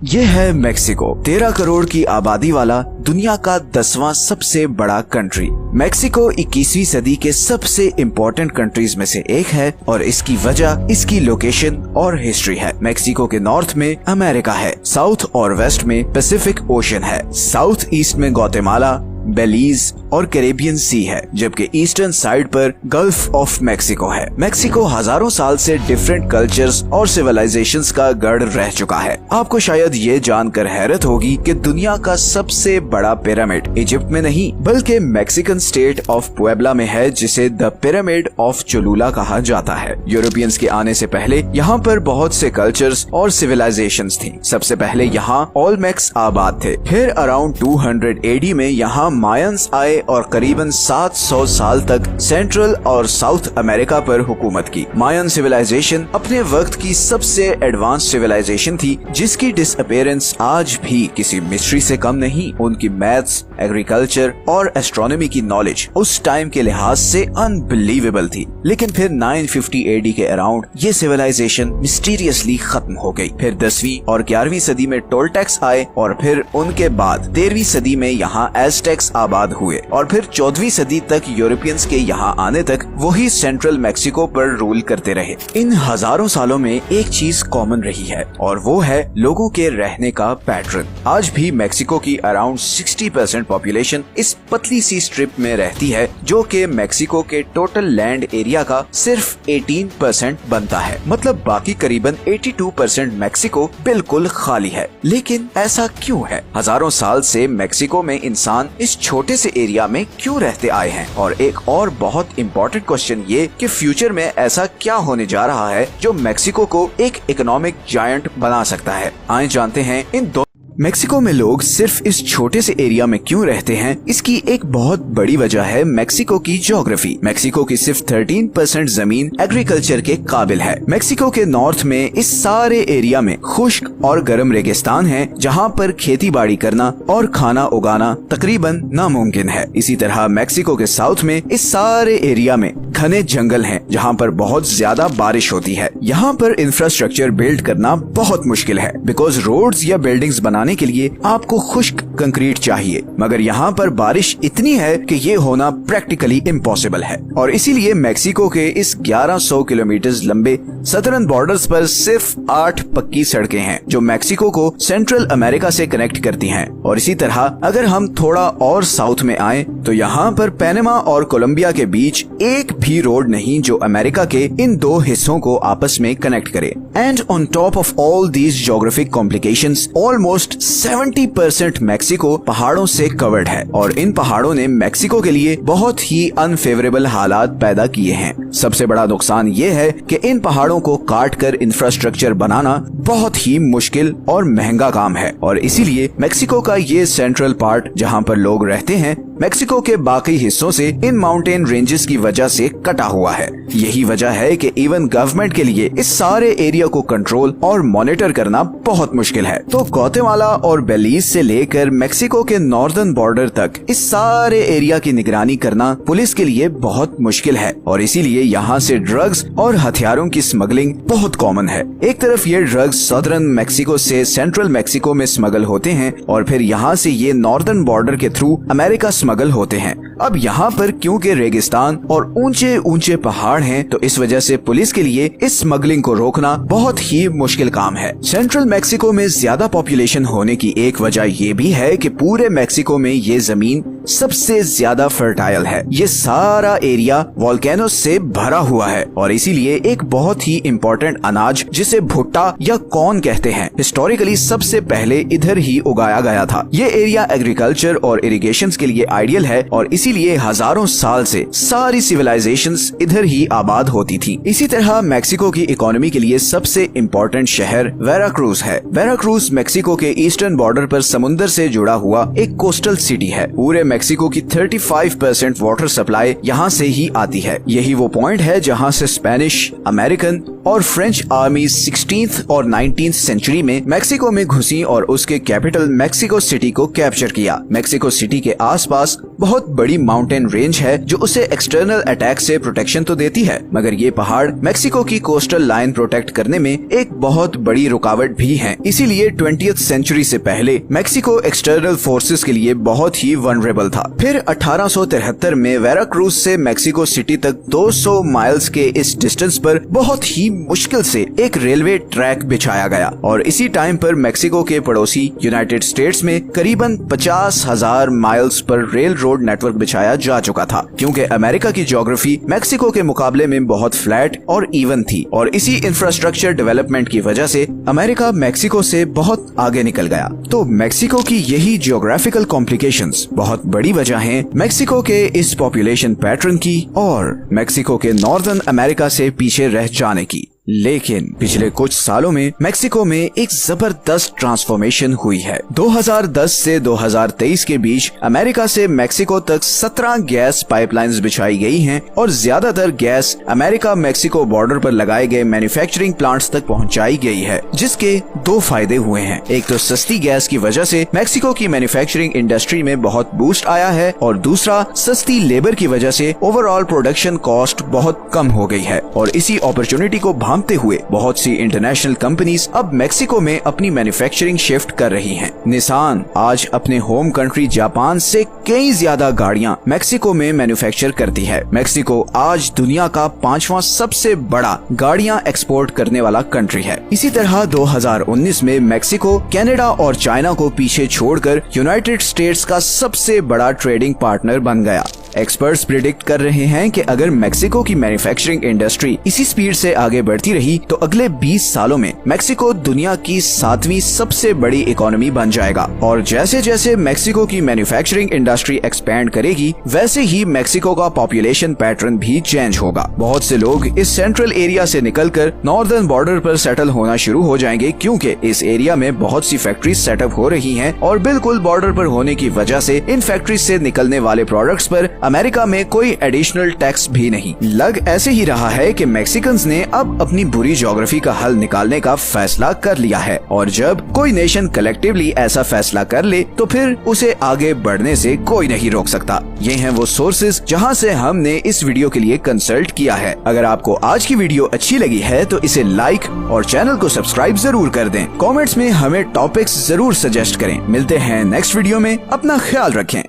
ये है मेक्सिको, 13 करोड़ की आबादी वाला दुनिया का 10वां सबसे बड़ा कंट्री। मेक्सिको 21वीं सदी के सबसे इम्पोर्टेंट कंट्रीज में से एक है और इसकी वजह इसकी लोकेशन और हिस्ट्री है। मेक्सिको के नॉर्थ में अमेरिका है, साउथ और वेस्ट में पैसिफिक ओशन है, साउथ ईस्ट में ग्वाटेमाला, बेलीज और कैरेबियन सी है, जबकि ईस्टर्न साइड पर गल्फ ऑफ मेक्सिको है। मेक्सिको हजारों साल से डिफरेंट कल्चर्स और सिविलाइजेशंस का गढ़ रह चुका है। आपको शायद ये जानकर हैरत होगी कि दुनिया का सबसे बड़ा पिरामिड इजिप्ट में नहीं बल्कि मेक्सिकन स्टेट ऑफ पुएब्ला में है, जिसे द पिरामिड ऑफ चोलुला कहा जाता है। यूरोपियंस के आने से पहले यहाँ पर बहुत से कल्चर्स और सिविलाइजेशंस थी। सबसे पहले यहाँ ओल्मेक्स आबाद थे, फिर अराउंड 200 AD में यहाँ मायंस आए और करीबन 700 साल तक सेंट्रल और साउथ अमेरिका पर हुकूमत की। मायन सिविलाइजेशन अपने वक्त की सबसे एडवांस सिविलाइजेशन थी, जिसकी डिसअपीयरेंस आज भी किसी मिस्ट्री से कम नहीं। उनकी मैथ्स, एग्रीकल्चर और एस्ट्रोनॉमी की नॉलेज उस टाइम के लिहाज से अनबिलीवेबल थी। लेकिन फिर 950 AD के अराउंड ये सिविलाइजेशन मिस्टीरियसली खत्म हो गई। फिर 10वीं और 11वीं सदी में टोल्टेक्स आए और फिर उनके बाद 13वीं सदी में यहाँ एज़टेक्स आबाद हुए और फिर 14वीं सदी तक यूरोपियंस के यहाँ आने तक वही सेंट्रल मेक्सिको पर रूल करते रहे। इन हजारों सालों में एक चीज कॉमन रही है और वो है लोगों के रहने का पैटर्न। आज भी मेक्सिको की अराउंड 60% पॉपुलेशन इस पतली सी स्ट्रिप में रहती है, जो कि मेक्सिको के टोटल लैंड एरिया का सिर्फ 18% बनता है। मतलब बाकी करीबन 82% मेक्सिको बिल्कुल खाली है। लेकिन ऐसा क्यों है? हजारों साल से मेक्सिको में इंसान इस छोटे से एरिया में क्यों रहते आए हैं? और एक और बहुत इम्पोर्टेंट क्वेश्चन ये कि फ्यूचर में ऐसा क्या होने जा रहा है जो मेक्सिको को एक इकोनॉमिक जायंट बना सकता है। आइए जानते हैं इन दो। मेक्सिको में लोग सिर्फ इस छोटे से एरिया में क्यों रहते हैं, इसकी एक बहुत बड़ी वजह है मेक्सिको की ज्योग्राफी। मेक्सिको की सिर्फ 13% जमीन एग्रीकल्चर के काबिल है। मेक्सिको के नॉर्थ में इस सारे एरिया में खुश्क और गर्म रेगिस्तान है, जहाँ पर खेती बाड़ी करना और खाना उगाना तकरीबन नामुमकिन है। इसी तरह मेक्सिको के साउथ में इस सारे एरिया में घने जंगल हैं, जहाँ पर बहुत ज्यादा बारिश होती है। यहाँ पर इंफ्रास्ट्रक्चर बिल्ड करना बहुत मुश्किल है, बिकॉज रोड्स या बिल्डिंग्स बनाने के लिए आपको खुश्क कंक्रीट चाहिए, मगर यहाँ पर बारिश इतनी है कि ये होना प्रैक्टिकली इम्पॉसिबल है। और इसीलिए मेक्सिको के इस 1100 किलोमीटर लंबे सदर्न बॉर्डर्स पर सिर्फ 8 पक्की सड़कें हैं, जो मेक्सिको को सेंट्रल अमेरिका से कनेक्ट करती हैं। और इसी तरह अगर हम थोड़ा और साउथ में आए तो यहाँ पर पैनामा और कोलंबिया के बीच एक भी रोड नहीं जो अमेरिका के इन दो हिस्सों को आपस में कनेक्ट करे। And on top of all these geographic complications, almost 70% Mexico पहाड़ों से कवर्ड है और इन पहाड़ों ने मेक्सिको के लिए बहुत ही अनफेवरेबल हालात पैदा किए हैं। सबसे बड़ा नुकसान ये है कि इन पहाड़ों को काट कर इंफ्रास्ट्रक्चर बनाना बहुत ही मुश्किल और महंगा काम है और इसीलिए मेक्सिको का ये सेंट्रल पार्ट जहाँ पर लोग रहते हैं, मेक्सिको के बाकी हिस्सों से इन माउंटेन रेंजेस की वजह से कटा हुआ है। यही वजह है कि इवन गवर्नमेंट के लिए इस सारे एरिया को कंट्रोल और मॉनिटर करना बहुत मुश्किल है। तो ग्वाटेमाला और बेलीज से लेकर मेक्सिको के नॉर्दर्न बॉर्डर तक इस सारे एरिया की निगरानी करना पुलिस के लिए बहुत मुश्किल है और इसीलिए यहाँ से ड्रग्स और हथियारों की स्मगलिंग बहुत कॉमन है। एक तरफ ये ड्रग्स सदर्न मेक्सिको से सेंट्रल मेक्सिको में स्मगल होते हैं और फिर यहाँ से ये नॉर्दर्न बॉर्डर के थ्रू अमेरिका स्मगल होते हैं। अब यहाँ पर क्योंकि रेगिस्तान और ऊंचे ऊंचे पहाड़ हैं, तो इस वजह से पुलिस के लिए इस स्मगलिंग को रोकना बहुत ही मुश्किल काम है। सेंट्रल मेक्सिको में ज्यादा पॉपुलेशन होने की एक वजह ये भी है कि पूरे मेक्सिको में ये जमीन सबसे ज्यादा फर्टाइल है। ये सारा एरिया वोल्केनोस से भरा हुआ है और इसीलिए एक बहुत ही इम्पोर्टेंट अनाज जिसे भुट्टा या कॉर्न कहते हैं, हिस्टोरिकली सबसे पहले इधर ही उगाया गया था। ये एरिया एग्रीकल्चर और इरिगेशन के लिए आइडियल है और इसीलिए हजारों साल से सारी सिविलाइजेशंस इधर ही आबाद होती थी। इसी तरह मेक्सिको की इकोनॉमी के लिए सबसे इम्पोर्टेंट शहर वेराक्रूज है। वेराक्रूज मेक्सिको के ईस्टर्न बॉर्डर पर समुद्र से जुड़ा हुआ एक कोस्टल सिटी है। पूरे मेक्सिको की 35% वाटर सप्लाई यहाँ से ही आती है। यही वो पॉइंट है जहाँ से स्पेनिश, अमेरिकन और फ्रेंच आर्मी 16th और 19th सेंचुरी में मेक्सिको में घुसी और उसके कैपिटल मेक्सिको सिटी को कैप्चर किया। मेक्सिको सिटी के आसपास बहुत बड़ी माउंटेन रेंज है जो उसे एक्सटर्नल अटैक से प्रोटेक्शन तो देती है, मगर ये पहाड़ मेक्सिको की कोस्टल लाइन प्रोटेक्ट करने में एक बहुत बड़ी रुकावट भी है। इसीलिए 20th सेंचुरी से पहले मेक्सिको एक्सटर्नल फोर्सेस के लिए बहुत ही वनरेबल था। फिर 1873 में वेराक्रूज से मेक्सिको सिटी तक 200 माइल्स के इस डिस्टेंस पर बहुत ही मुश्किल से एक रेलवे ट्रैक बिछाया गया और इसी टाइम पर मेक्सिको के पड़ोसी यूनाइटेड स्टेट्स में करीबन 50,000 miles per rail road network बिछाया जा चुका था, क्योंकि अमेरिका की ज्योग्राफी मेक्सिको के मुकाबले में बहुत फ्लैट और इवन थी और इसी इंफ्रास्ट्रक्चर डेवलपमेंट की वजह से अमेरिका मेक्सिको से बहुत आगे निकल गया। तो मेक्सिको की यही जियोग्राफिकल कॉम्प्लिकेशंस बहुत बड़ी वजह है मेक्सिको के इस पॉपुलेशन पैटर्न की और मेक्सिको के नॉर्दर्न अमेरिका से पीछे रह जाने की। लेकिन पिछले कुछ सालों में मेक्सिको में एक जबरदस्त ट्रांसफॉर्मेशन हुई है। 2010 से 2023 के बीच अमेरिका से मेक्सिको तक 17 गैस पाइपलाइंस बिछाई गई हैं और ज्यादातर गैस अमेरिका मेक्सिको बॉर्डर पर लगाए गए मैन्युफैक्चरिंग प्लांट्स तक पहुंचाई गई है, जिसके दो फायदे हुए हैं। एक तो सस्ती गैस की वजह से मेक्सिको की मैन्युफैक्चरिंग इंडस्ट्री में बहुत बूस्ट आया है और दूसरा सस्ती लेबर की वजह से ओवरऑल प्रोडक्शन कॉस्ट बहुत कम हो गई है और इसी अपॉर्चुनिटी को भांपते हुए बहुत सी इंटरनेशनल कंपनीज अब मेक्सिको में अपनी मैन्युफैक्चरिंग शिफ्ट कर रही हैं। निसान आज अपने होम कंट्री जापान से कई ज्यादा गाड़ियां मेक्सिको में मैन्युफैक्चर करती है। मेक्सिको आज दुनिया का 5वां सबसे बड़ा गाड़ियां एक्सपोर्ट करने वाला कंट्री है। इसी तरह 2019 में मेक्सिको कनाडा और चाइना को पीछे छोड़कर यूनाइटेड स्टेट्स का सबसे बड़ा ट्रेडिंग पार्टनर बन गया। एक्सपर्ट्स प्रिडिक्ट कर रहे हैं कि अगर मेक्सिको की मैन्युफैक्चरिंग इंडस्ट्री इसी स्पीड से आगे बढ़ती रही तो अगले 20 सालों में मेक्सिको दुनिया की 7वीं सबसे बड़ी इकोनॉमी बन जाएगा। और जैसे जैसे मेक्सिको की मैन्युफैक्चरिंग इंडस्ट्री एक्सपैंड करेगी वैसे ही मेक्सिको का पॉपुलेशन पैटर्न भी चेंज होगा। बहुत से लोग इस सेंट्रल एरिया से निकलकर नॉर्दर्न बॉर्डर पर सेटल होना शुरू हो जाएंगे, क्योंकि इस एरिया में बहुत सी फैक्ट्रीज सेटअप हो रही हैं और बिल्कुल बॉर्डर पर होने की वजह से इन फैक्ट्रीज से निकलने वाले प्रोडक्ट्स पर अमेरिका में कोई एडिशनल टैक्स भी नहीं। लग ऐसे ही रहा है कि मैक्सिकन्स ने अब अपनी बुरी ज्योग्राफी का हल निकालने का फैसला कर लिया है और जब कोई नेशन कलेक्टिवली ऐसा फैसला कर ले तो फिर उसे आगे बढ़ने से कोई नहीं रोक सकता। ये हैं वो सोर्सेज जहां से हमने इस वीडियो के लिए कंसल्ट किया है। अगर आपको आज की वीडियो अच्छी लगी है तो इसे लाइक और चैनल को सब्सक्राइब जरूर कर दें। कमेंट्स में हमें टॉपिक्स जरूर सजेस्ट करें। मिलते हैं नेक्स्ट वीडियो में, अपना ख्याल रखें।